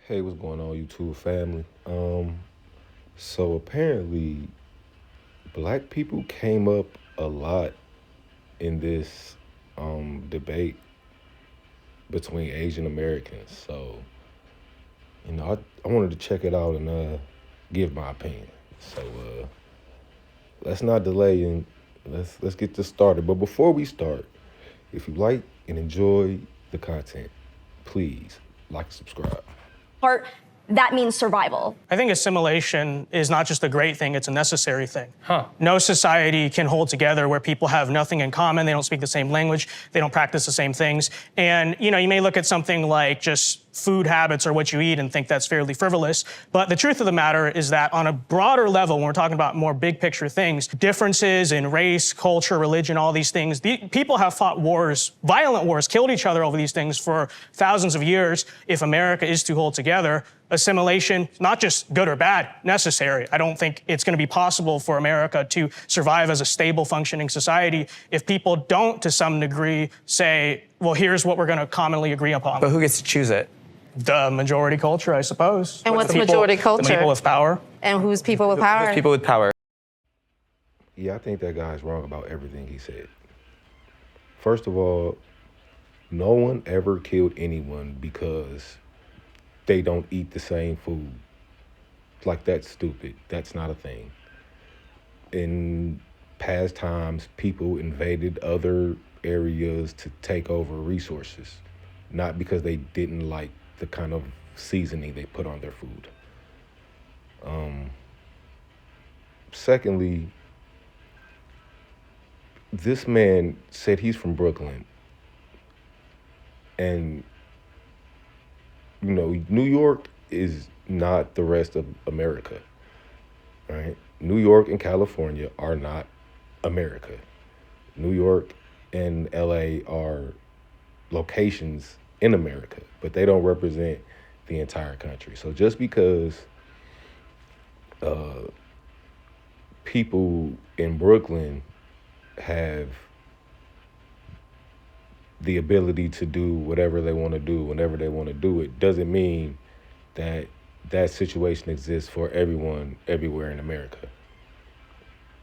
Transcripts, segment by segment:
Hey, what's going on, YouTube family? So apparently, black people came up a lot in this debate between Asian Americans. So, I wanted to check it out and give my opinion. So, let's not delay and let's get this started. But before we start, if you like and enjoy the content, please like and subscribe. Part that means survival. I think assimilation is not just a great thing, it's a necessary thing. No society can hold together where people have nothing in common, they don't speak the same language, they don't practice the same things. And, you may look at something like just food habits or what you eat and think that's fairly frivolous. But the truth of the matter is that on a broader level, when we're talking about more big picture things, differences in race, culture, religion, all these things, people have fought wars, violent wars, killed each other over these things for thousands of years. If America is to hold together, assimilation, not just good or bad, necessary. I don't think it's going to be possible for America to survive as a stable, functioning society if people don't, to some degree, say, well, here's what we're going to commonly agree upon. But who gets to choose it? The majority culture, I suppose. And what's The people- majority culture? The people with power. And who's people with power? People with power. Yeah, I think that guy's wrong about everything he said. First of all, no one ever killed anyone because they don't eat the same food. Like, that's stupid. That's not a thing. In past times, people invaded other areas to take over resources, not because they didn't like the kind of seasoning they put on their food. Secondly, this man said he's from Brooklyn. And, New York is not the rest of America, right? New York and California are not America. New York and LA are locations in America, but they don't represent the entire country. So just because people in Brooklyn have the ability to do whatever they want to do whenever they want to do it doesn't mean that that situation exists for everyone everywhere in America.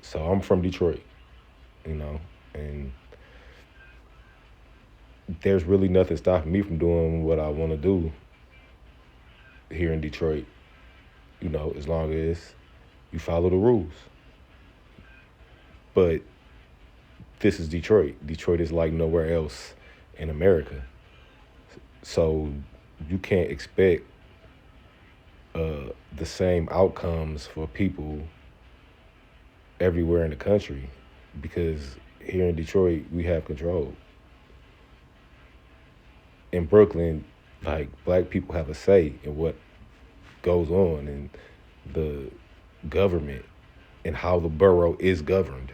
So I'm from Detroit, and there's really nothing stopping me from doing what I want to do here in Detroit, as long as you follow the rules. But this is Detroit. Detroit is like nowhere else in America. So you can't expect the same outcomes for people everywhere in the country, because here in Detroit, we have control. In Brooklyn, like, black people have a say in what goes on in the government and how the borough is governed.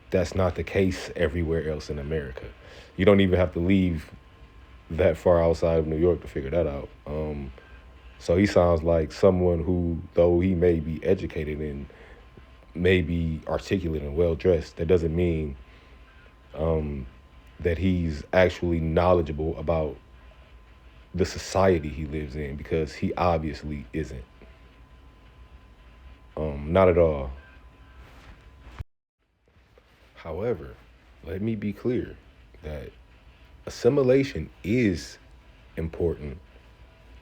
That's not the case everywhere else in America. You don't even have to leave that far outside of New York to figure that out. So he sounds like someone who, though he may be educated and may be articulate and well-dressed, that doesn't mean that he's actually knowledgeable about the society he lives in, because he obviously isn't. Not at all. However, let me be clear that assimilation is important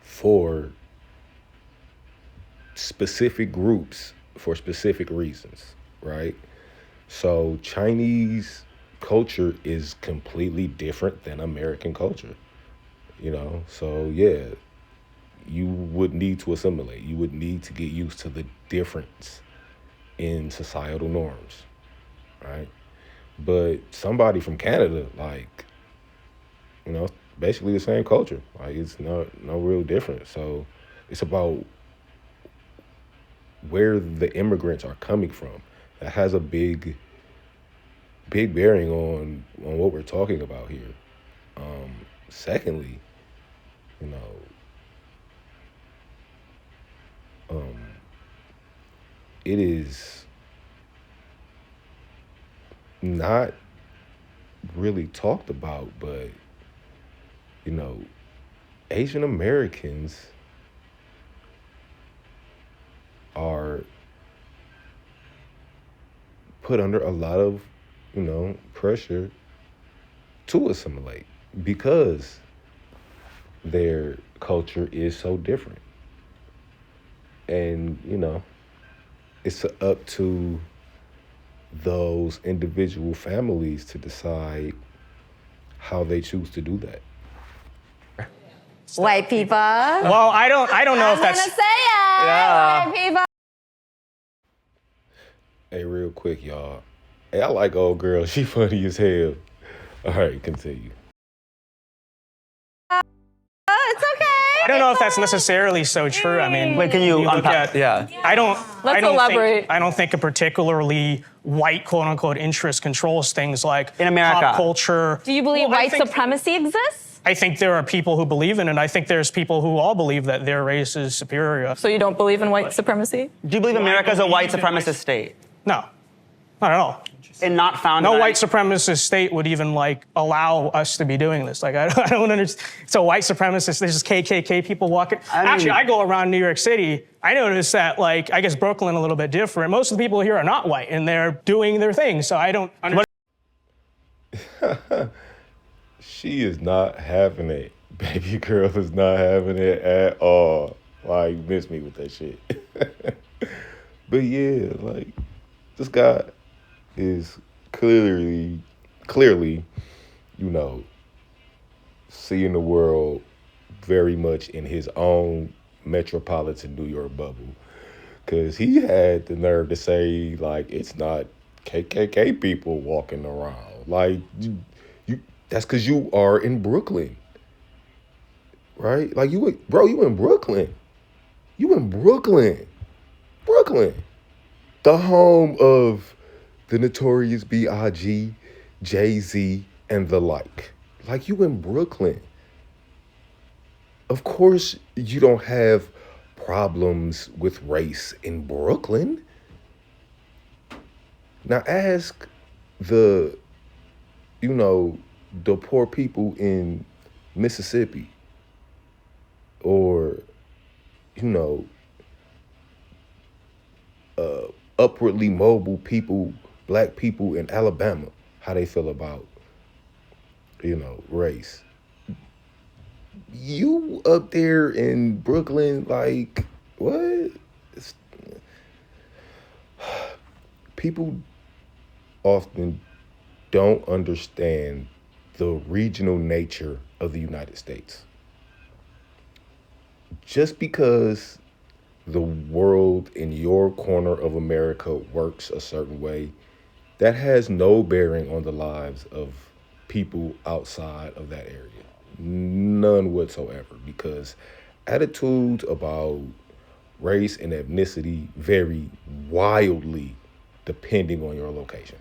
for specific groups for specific reasons, right? So Chinese culture is completely different than American culture, So yeah, you would need to assimilate. You would need to get used to the difference in societal norms, right? But somebody from Canada, like, basically the same culture. Like, it's no real difference. So it's about where the immigrants are coming from. That has a big bearing on what we're talking about here. Secondly, it is not really talked about, but Asian Americans are put under a lot of, pressure to assimilate because their culture is so different. And, it's up to those individual families to decide how they choose to do that. White people. Well, I don't know if I'm that's. gonna say it. Yeah. White people. Hey, real quick, y'all. Hey, I like old girl. She funny as hell. All right, continue. It's okay. I don't know if that's necessarily so true. I mean, Wait, can you look unpack? at- Yeah. I don't elaborate. Think, I don't think a particularly white quote unquote interest controls things like In America. pop culture. Do you believe Well, I white think- supremacy exists? I think there are people who believe in it. I think there's people who all believe that their race is superior. So you don't believe in white supremacy? Do you believe America is a white believe in supremacist state No, not at all. and not found? No white supremacist state would even allow us to be doing this. I don't understand. So white supremacists, there's just KKK people walking. Actually, I go around New York City. I notice that I guess Brooklyn a little bit different. Most of the people here are not white and they're doing their thing. So I don't understand. She is not having it. Baby girl is not having it at all. Miss me with that shit. But yeah, this guy is clearly, seeing the world very much in his own metropolitan New York bubble. Cause he had the nerve to say, it's not KKK people walking around. That's because you are in Brooklyn, right? You in Brooklyn. You in Brooklyn. Brooklyn. The home of the Notorious B.I.G., Jay-Z, and the like. You in Brooklyn. Of course you don't have problems with race in Brooklyn. Now ask the poor people in Mississippi or, upwardly mobile people, black people in Alabama, how they feel about, race. You up there in Brooklyn, what? People often don't understand the regional nature of the United States. Just because the world in your corner of America works a certain way, that has no bearing on the lives of people outside of that area. None whatsoever, because attitudes about race and ethnicity vary wildly depending on your location.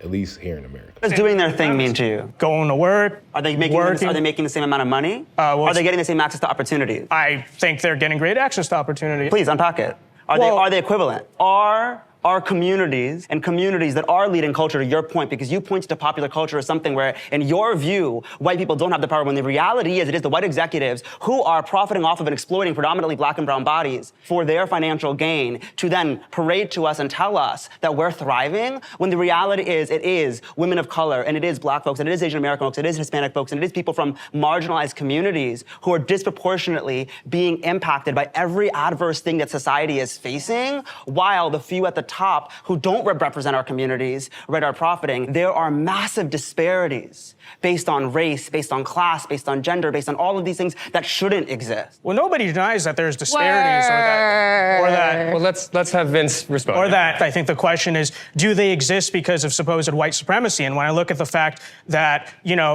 At least here in America. What does doing their thing mean to you? Going to work. Are they making the same amount of money? Are they getting the same access to opportunities? I think they're getting great access to opportunity. Please unpack it. Are they equivalent? Are communities and communities that are leading culture, to your point, because you pointed to popular culture as something where, in your view, white people don't have the power, when the reality is it is the white executives who are profiting off of and exploiting predominantly black and brown bodies for their financial gain to then parade to us and tell us that we're thriving, when the reality is it is women of color, and it is black folks, and it is Asian American folks, and it is Hispanic folks, and it is people from marginalized communities who are disproportionately being impacted by every adverse thing that society is facing, while the few at the top who don't represent our communities, are profiting. There are massive disparities based on race, based on class, based on gender, based on all of these things that shouldn't exist. Well, nobody denies that there's disparities or that. Well, let's have Vince respond. Or that, I think the question is, do they exist because of supposed white supremacy? And when I look at the fact that,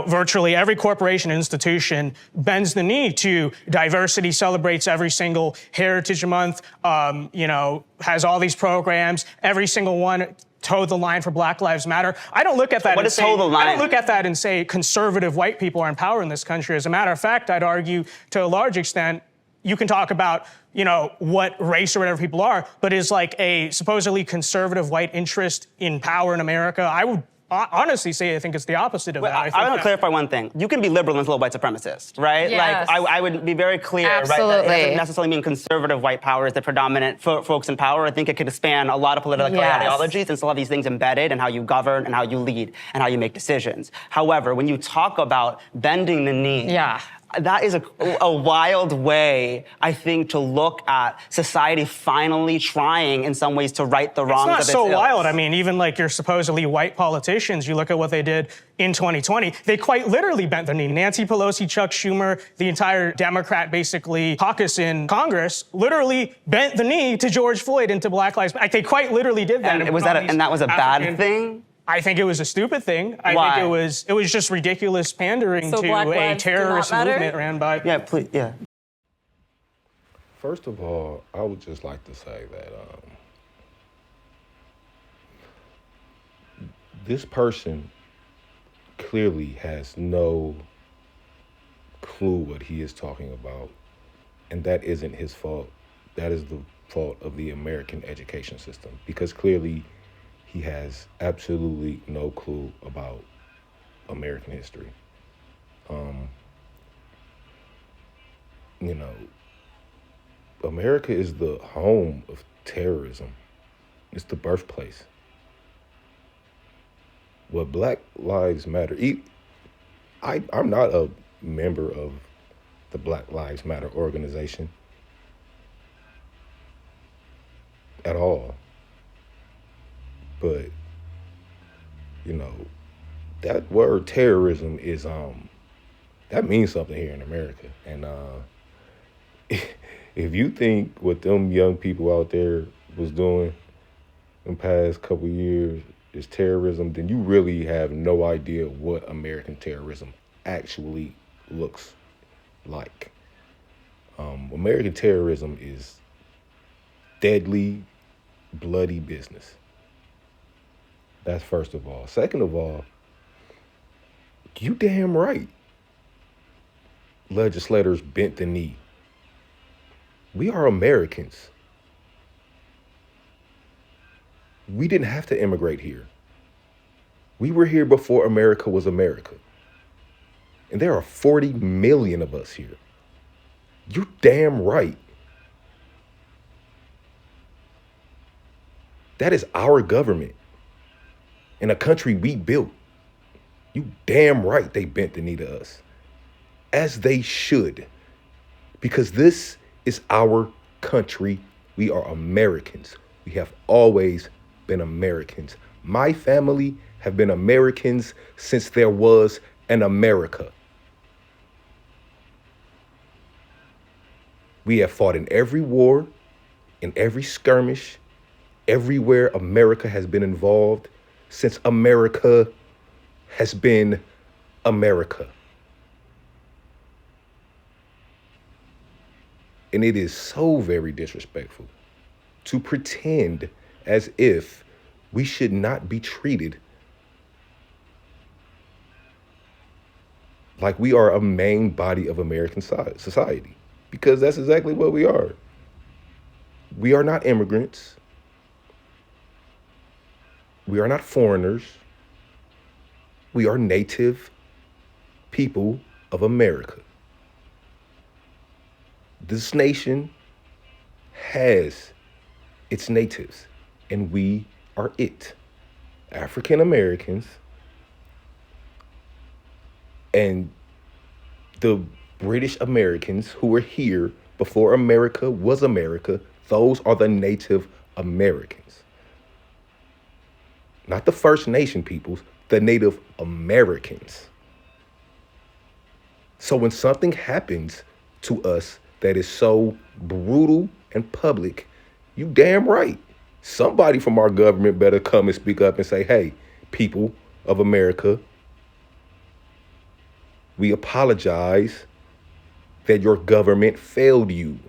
virtually every corporation and institution bends the knee to diversity, celebrates every single Heritage Month, has all these programs, every single one toe the line for Black Lives Matter. I don't look at that I don't look at that and say conservative white people are in power in this country. As a matter of fact, I'd argue to a large extent, you can talk about, what race or whatever people are, but is a supposedly conservative white interest in power in America, I would honestly say I think it's the opposite of that. I want to clarify one thing. You can be liberal and still a white supremacist, right? Yes. Like, I would be very clear, right? That it Absolutely. doesn't necessarily mean conservative white power is the predominant folks in power. I think it could span a lot of political Yes. ideologies and still have these things embedded in how you govern and how you lead and how you make decisions. However, when you talk about bending the knee, Yeah. that is a wild way, I think, to look at society finally trying in some ways to right the wrongs of It's its not so ills. wild. I mean, even like your supposedly white politicians, you look at what they did in 2020, they quite literally bent the knee. Nancy Pelosi, Chuck Schumer, the entire Democrat basically caucus in Congress literally bent the knee to George Floyd and to Black Lives Matter. Like, they quite literally did that. And that was a bad thing? I think it was a stupid thing. I Why? think it was just ridiculous pandering So to Black a lives do not terrorist matter? movement ran by. Yeah, please, yeah. First of all, I would just like to say that this person clearly has no clue what he is talking about, and that isn't his fault. That is the fault of the American education system, because clearly he has absolutely no clue about American history. You know, America is the home of terrorism. It's the birthplace. What Black Lives Matter, I'm not a member of the Black Lives Matter organization at all. But, you know, that word terrorism is, that means something here in America. And if you think what them young people out there was doing in the past couple years is terrorism, then you really have no idea what American terrorism actually looks like. American terrorism is deadly, bloody business. That's first of all. Second of all, you damn right. Legislators bent the knee. We are Americans. We didn't have to immigrate here. We were here before America was America. And there are 40 million of us here. You damn right. That is our government in a country we built. You damn right they bent the knee to us. As they should. Because this is our country. We are Americans. We have always been Americans. My family have been Americans since there was an America. We have fought in every war, in every skirmish, everywhere America has been involved since America has been America. And it is so very disrespectful to pretend as if we should not be treated like we are a main body of American society, because that's exactly what we are. We are not immigrants. We are not foreigners. We are native people of America. This nation has its natives, and we are it. African Americans and the British Americans who were here before America was America, those are the Native Americans. Not the First Nation peoples, the Native Americans. So when something happens to us that is so brutal and public, you damn right. Somebody from our government better come and speak up and say, hey, people of America, we apologize that your government failed you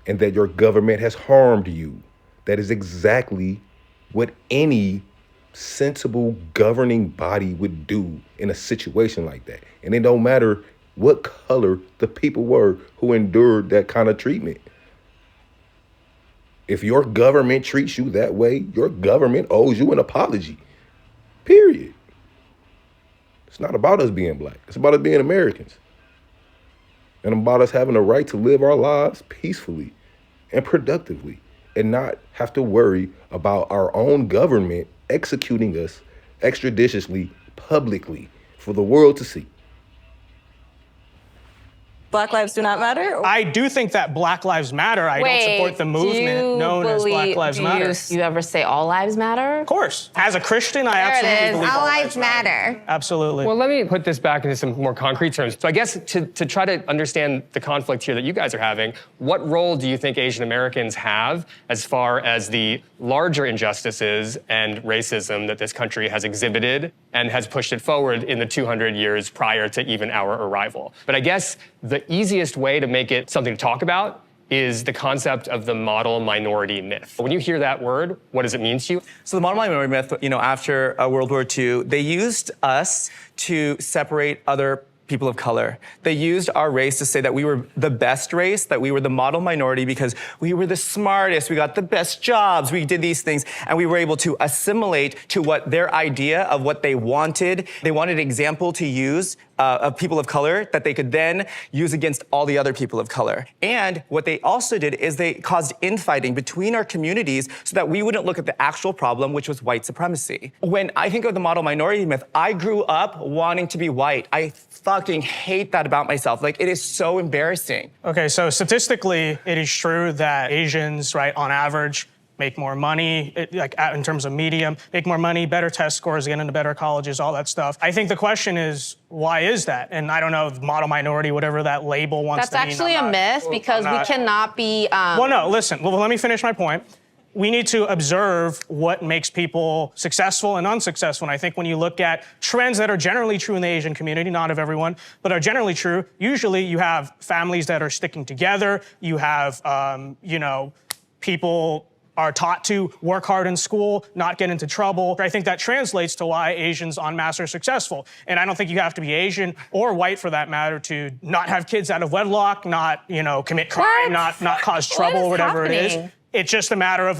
and that your government has harmed you. That is exactly what any sensible governing body would do in a situation like that. And it don't matter what color the people were who endured that kind of treatment. If your government treats you that way, your government owes you an apology. Period. It's not about us being black. It's about us being Americans. And about us having the right to live our lives peacefully and productively and not have to worry about our own government executing us extrajudiciously, publicly, for the world to see. Black lives do not matter? I do think that Black Lives Matter. I don't support the movement known as Black Lives Matter. You ever say all lives matter? Of course. As a Christian, I absolutely believe All lives matter. Absolutely. Well, let me put this back into some more concrete terms. So I guess to try to understand the conflict here that you guys are having, what role do you think Asian Americans have as far as the larger injustices and racism that this country has exhibited and has pushed it forward in the 200 years prior to even our arrival? But I guess the easiest way to make it something to talk about is the concept of the model minority myth. When you hear that word, what does it mean to you? So the model minority myth, after World War II, they used us to separate other people of color. They used our race to say that we were the best race, that we were the model minority because we were the smartest, we got the best jobs, we did these things, and we were able to assimilate to what their idea of what they wanted. They wanted an example to use of people of color that they could then use against all the other people of color. And what they also did is they caused infighting between our communities so that we wouldn't look at the actual problem, which was white supremacy. When I think of the model minority myth, I grew up wanting to be white. I fucking hate that about myself. Like, it is so embarrassing. Okay, so statistically, it is true that Asians, right, on average, make more money, in terms of medium, make more money, better test scores, get into better colleges, all that stuff. I think the question is, why is that? And I don't know, model minority, whatever that label wants to mean. That's actually a myth because we cannot be. Well, no, listen, well, let me finish my point. We need to observe what makes people successful and unsuccessful. And I think when you look at trends that are generally true in the Asian community, not of everyone, but are generally true, usually you have families that are sticking together. You have, people are taught to work hard in school, not get into trouble. I think that translates to why Asians en masse are successful. And I don't think you have to be Asian or white for that matter to not have kids out of wedlock, not, commit crime, not cause trouble, or whatever it is. It's just a matter of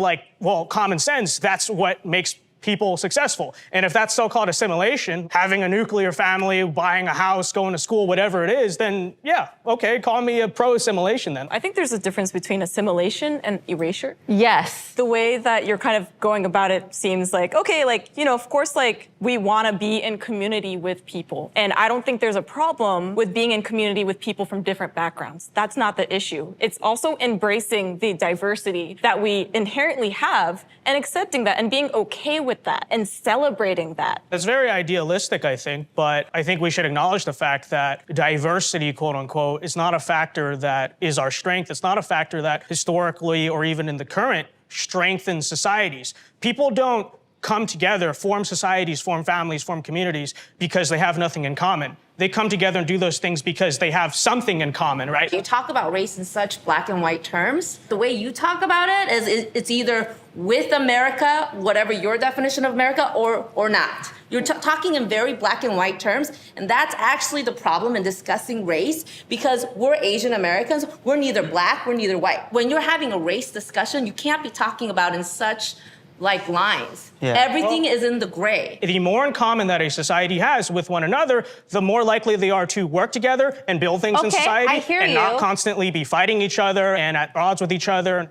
common sense. That's what makes people successful. And if that's so-called assimilation, having a nuclear family, buying a house, going to school, whatever it is, then yeah, okay, call me a pro-assimilation then. I think there's a difference between assimilation and erasure. Yes. The way that you're kind of going about it seems like, okay, of course, we want to be in community with people. And I don't think there's a problem with being in community with people from different backgrounds. That's not the issue. It's also embracing the diversity that we inherently have and accepting that and being okay with that and celebrating that. That's very idealistic, I think, but I think we should acknowledge the fact that diversity, quote unquote, is not a factor that is our strength. It's not a factor that historically or even in the current strengthens societies. People don't come together, form societies, form families, form communities because they have nothing in common. They come together and do those things because they have something in common, right? You talk about race in such black and white terms. The way you talk about it is it's either with America, whatever your definition of America, or not. You're talking in very black and white terms, and that's actually the problem in discussing race because we're Asian Americans, we're neither black, we're neither white. When you're having a race discussion, you can't be talking about in such lines. Yeah. Everything is in the gray. The more in common that a society has with one another, the more likely they are to work together and build things in society and not constantly be fighting each other and at odds with each other.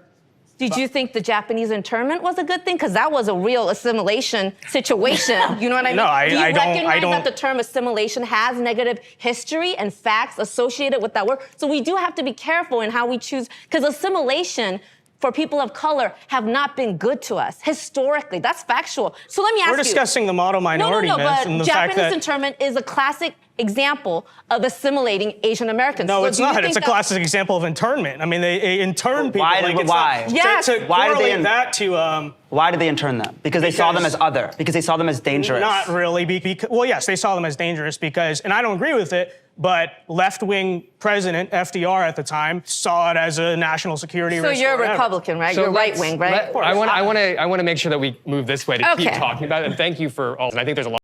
Did you think the Japanese internment was a good thing? Because that was a real assimilation situation. You know what I mean? No, Do you recognize don't. That the term assimilation has negative history and facts associated with that word? So we do have to be careful in how we choose, because assimilation for people of color have not been good to us historically. That's factual. So let me ask you. We're discussing the model minority myth and the fact that Japanese internment is a classic example of assimilating Asian Americans. No, it's not. It's a classic example of internment. I mean, they intern people. Why? Yes. Why did they Why did they intern them? Because they saw them as other. Because they saw them as dangerous. Not really. Well, yes, they saw them as dangerous because, and I don't agree with it, but left-wing president FDR at the time saw it as a national security risk. So you're a Republican, right? So you're right-wing, right? I want to make sure that we move this way to keep talking about it. And thank you for all. And I think there's a lot.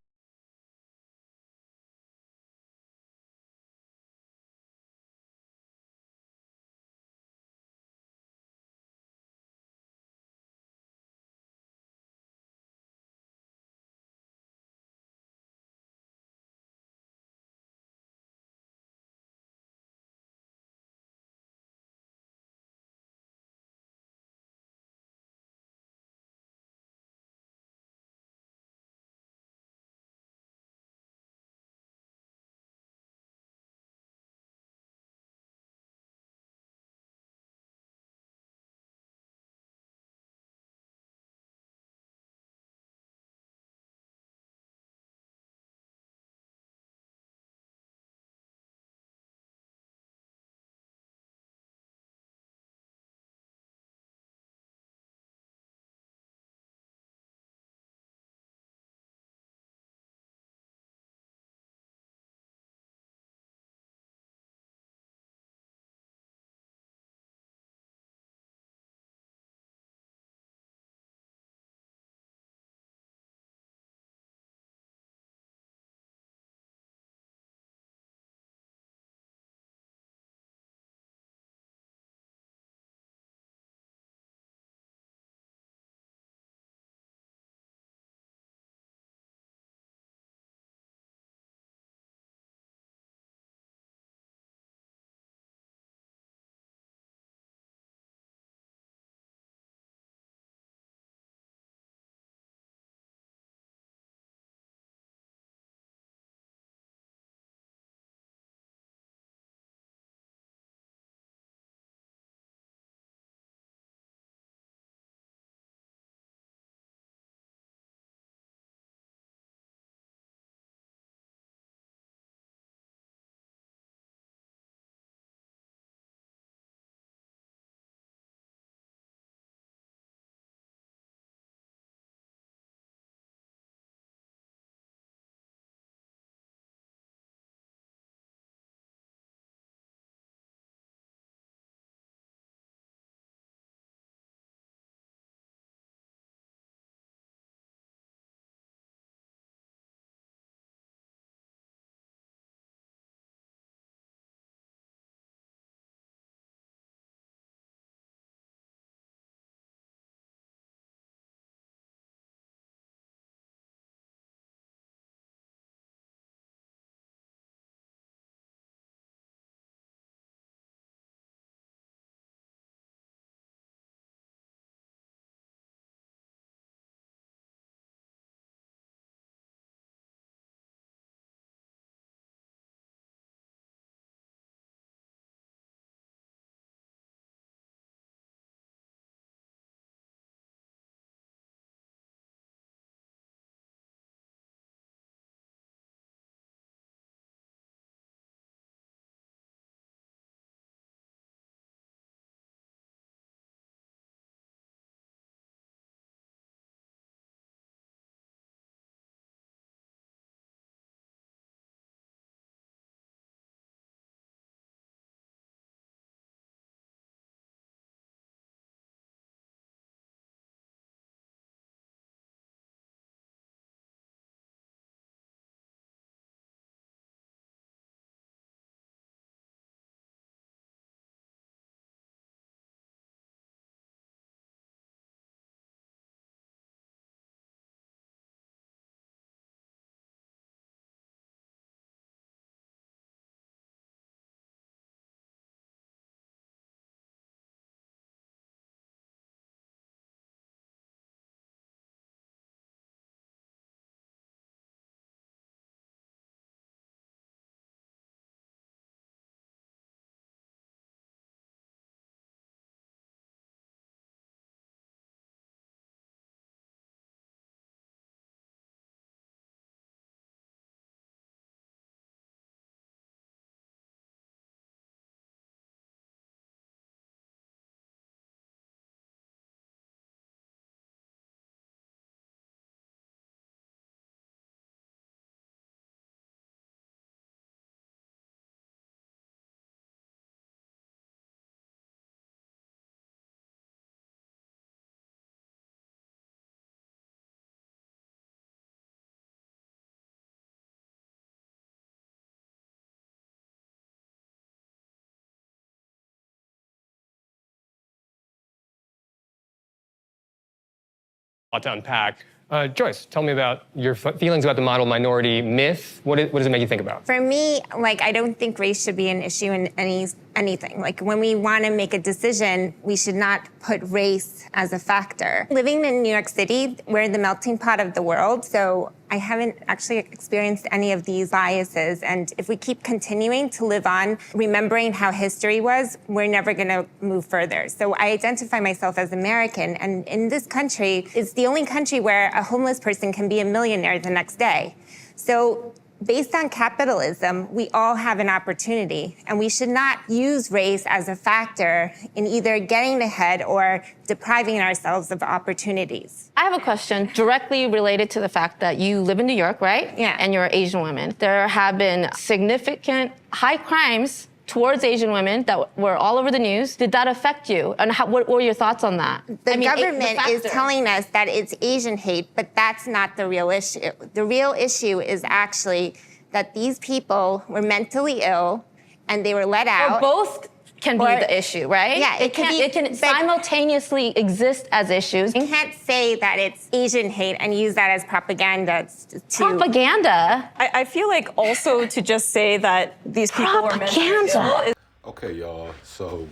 lot to unpack. Joyce, tell me about your feelings about the model minority myth. What does it make you think about? For me, I don't think race should be an issue in anything. When we want to make a decision, we should not put race as a factor. Living in New York City, we're the melting pot of the world, so I haven't actually experienced any of these biases. And if we keep continuing to live on, remembering how history was, we're never going to move further. So I identify myself as American, and in this country, it's the only country where a homeless person can be a millionaire the next day. So based on capitalism, we all have an opportunity, and we should not use race as a factor in either getting ahead or depriving ourselves of opportunities. I have a question directly related to the fact that you live in New York, right? Yeah. And you're an Asian woman. There have been significant high crimes towards Asian women that were all over the news. Did that affect you? And what were your thoughts on that? The government is telling us that it's Asian hate, but that's not the real issue. The real issue is actually that these people were mentally ill and they were let out. Or both can be the issue, right? Yeah, it can simultaneously exist as issues. You can't say that it's Asian hate and use that as propaganda to... Propaganda? I feel like also to just say that these people were mentally ill. Okay, y'all. So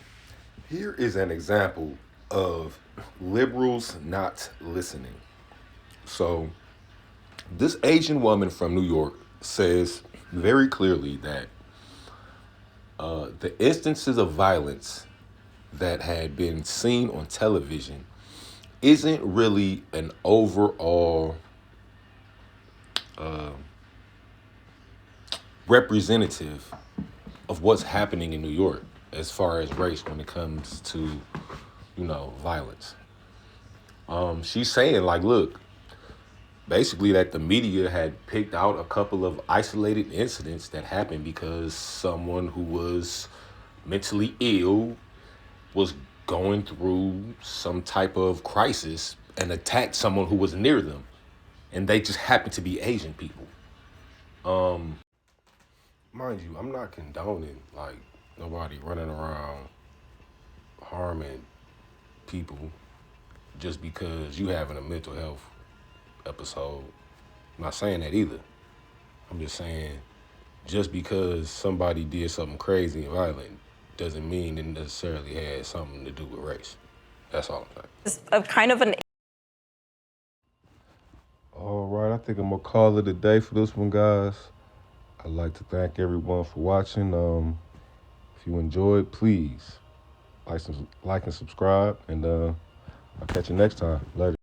here is an example of liberals not listening. So this Asian woman from New York says very clearly that the instances of violence that had been seen on television isn't really an overall representative of what's happening in New York as far as race when it comes to, violence. She's saying, look, basically that the media had picked out a couple of isolated incidents that happened because someone who was mentally ill was going through some type of crisis and attacked someone who was near them. And they just happened to be Asian people. Mind you, I'm not condoning nobody running around harming people just because you having a mental health episode. I'm not saying that either. I'm just saying just because somebody did something crazy and violent doesn't mean it necessarily had something to do with race. That's all I'm saying. It's a kind of an... All right, I think I'm gonna call it a day for this one, guys. I'd like to thank everyone for watching. If you enjoyed, please like and subscribe, and I'll catch you next time. Later.